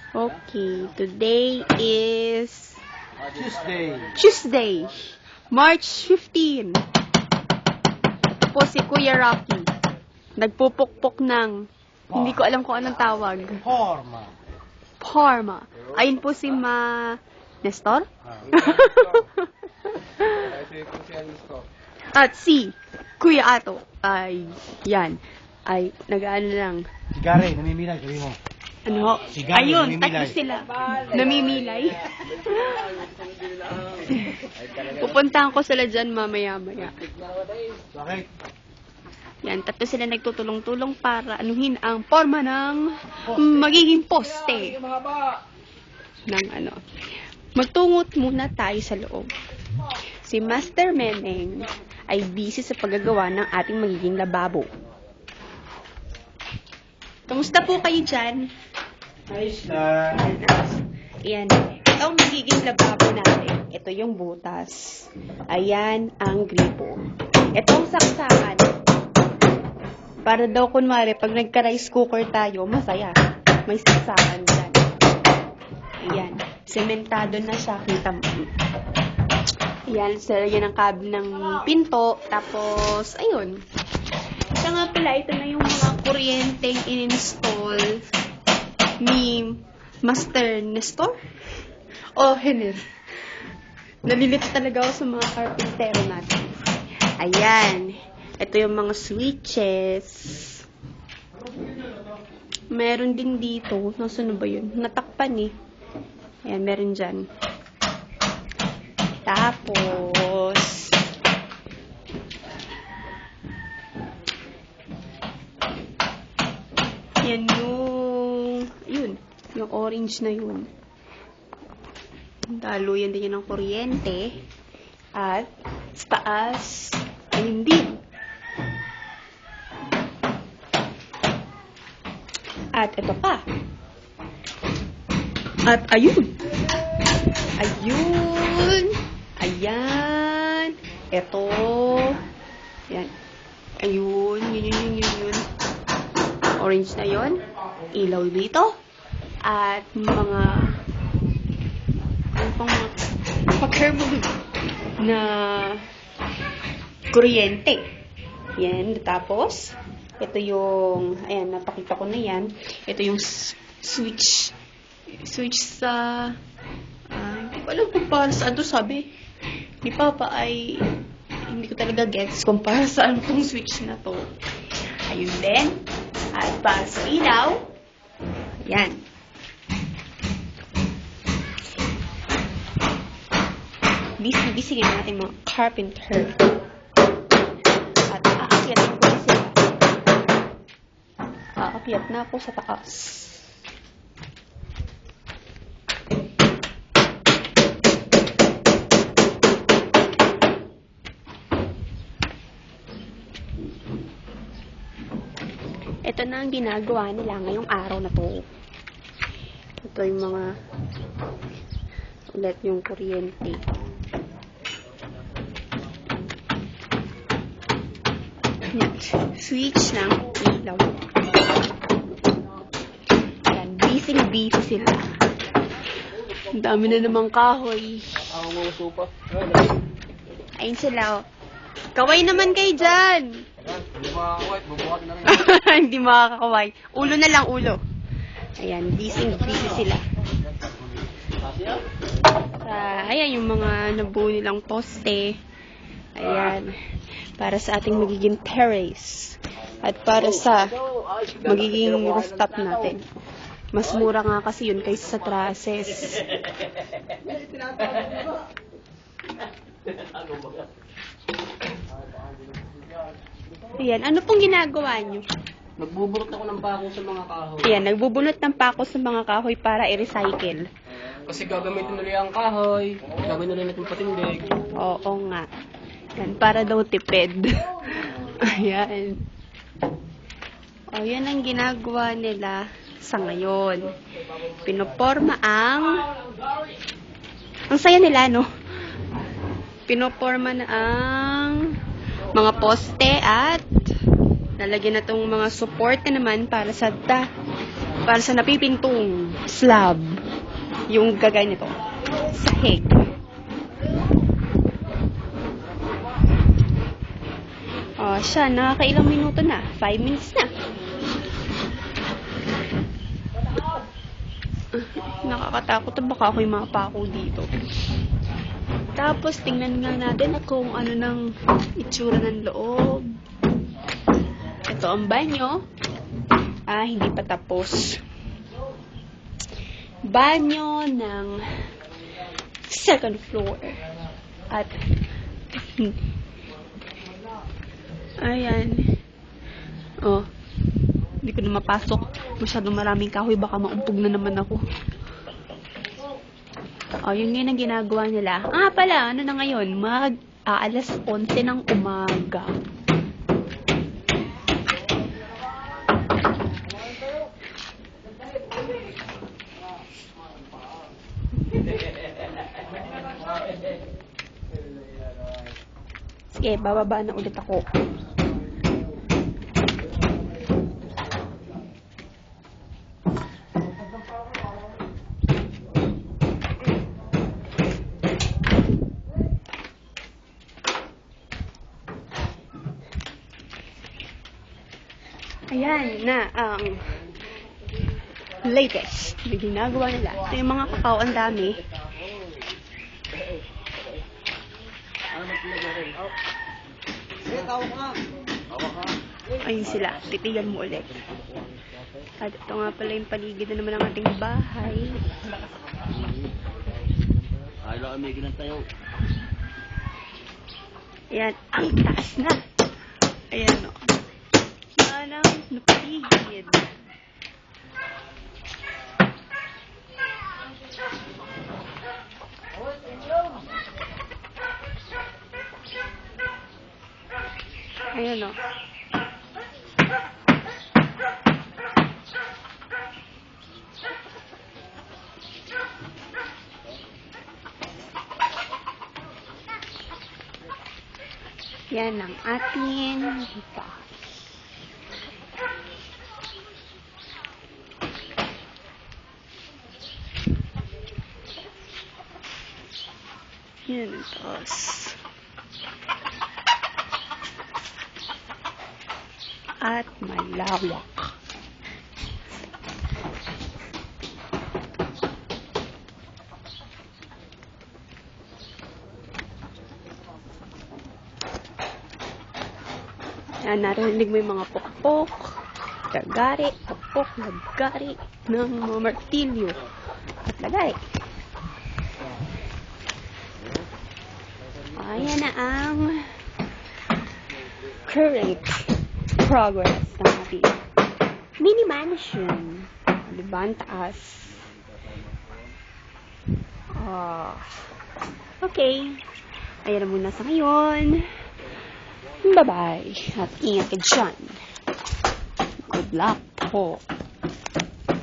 Okay, today is Tuesday. March 15. Ito po si Kuya Rocky. Nagpupukpok ng, hindi ko alam kung anong tawag. Parma. Ayun po si Nestor? At si Kuya Ato. Ay, yan. Ay, nag-ano lang. Sigari, namimilay, sabi mo. Ano? Sigari, Ayun, namimilay. tatlo sila. Namimilay. Pupuntahan ko sila dyan mamaya-maya. Bakit? Yan, tatlo sila nagtutulong-tulong para anuhin ang forma ng magiging poste. Ng ano. Magtungot muna tayo sa loob. Si Master Meneng ay busy sa paggagawa ng ating magiging lababo. Kamusta po kayo dyan? Ayos lang. Ayan. Ito ang magiging lababo natin. Ito yung butas. Ayan ang gripo. Ito ang saksakan. Para daw kunwari, pag nagka-rice cooker tayo, masaya. May saksakan dyan. Ayan. Sementado na siya. Kita mo. Ayan. Yan ang kable ng pinto. Tapos, ayun. Ito nga pala, ito na yung mga kuryenteng in-install ni Master Nestor o Henry. Nalilito talaga ako sa mga carpentero natin. Ayan. Ito yung mga switches. Meron din dito. Nasaan ba yun? Natakpan eh. Ayan, meron dyan. Tapos, yan yung orange na yun. Daluyan din yan ng kuryente. At sa taas, ayun din. At ito pa. At ayun. Ayun. Ayan. Ito. Yan. Ayun. Yun. Orange na yun. Ilaw dito. At mga ano pang mga pagkerbog na kuryente. Yan. Tapos, ito yung, ayan, napakita ko na yan. Ito yung switch sa, hindi ko alam kung para saan to sabi. Ni Papa ay, hindi ko talaga gets kung para saan tong switch na to. Ayun din. At para sa ilaw, yan. Busy nga natin mga carpenter. At aakyatin ko sila. Aakyat na ako sa taas. Ito na ang ginagawa nila ngayong araw na to. Ito yung mga ulit yung kuryente. Switch ng ilaw. Ayan, busy sila. Ang dami na namang kahoy. Ayun sila. Kaway naman kayo dyan. Hindi makakaway. Ulo na lang, ulo. Ayan, busy sila. Ayan yung mga nabuo nilang poste. Ayan. Para sa ating magiging terrace. At para sa magiging rooftop natin. Mas mura nga kasi yun kaysa sa trusses. Ayan, ano pong ginagawa nyo? Nagbubunot ako ng pako sa mga kahoy. Ayan, nagbubunot ng pako sa mga kahoy para i-recycle. Kasi gagamitin ulit ang kahoy. Gagawin ulit natin patindig. Oo nga. Yan, para daw tipid. Ayan. O, yan ang ginagawa nila sa ngayon. Pinoporma ang saya nila, no? Pinoporma na ang mga poste at lalagyan na itong mga support na naman para sa para sa napipintong slab. Yung gagay nito. Sahig. Siya, nakakailang minuto na. 5 minutes na. Nakakatakot na baka ako'y mapako dito. Tapos, tingnan nga natin kung ano ng itsura ng loob. Ito ang banyo. Hindi pa tapos. Banyo ng second floor. At, ayan. Hindi ko na mapasok. Masyadong maraming kahoy. Baka maumpog na naman ako. Yun ngayon ang ginagawa nila. Pala, ano na ngayon? Alas 11 ng umaga. Sige, bababa na ulit ako. Ayan na ang latest na ginagawa nila. Ito yung mga kakao, ang dami. Ayun sila. Titigan mo ulit. At ito nga pala yung paligid na naman ng ating bahay. Ayan. Ang taas na. Ayan o. Yan ang napaligid. Ayan o. Yan ang ating bahay. Yan ang taas. At malawak. Yan, narinig mo yung mga pokpok, lagari, pokpok, lagari ng mga martilyo at lagari. Ayan na ang current progress ng ating mini mansion. Diba? Ang taas. Okay. Ayan na muna sa ngayon. Bye-bye. At ingat ka dyan. Good luck po.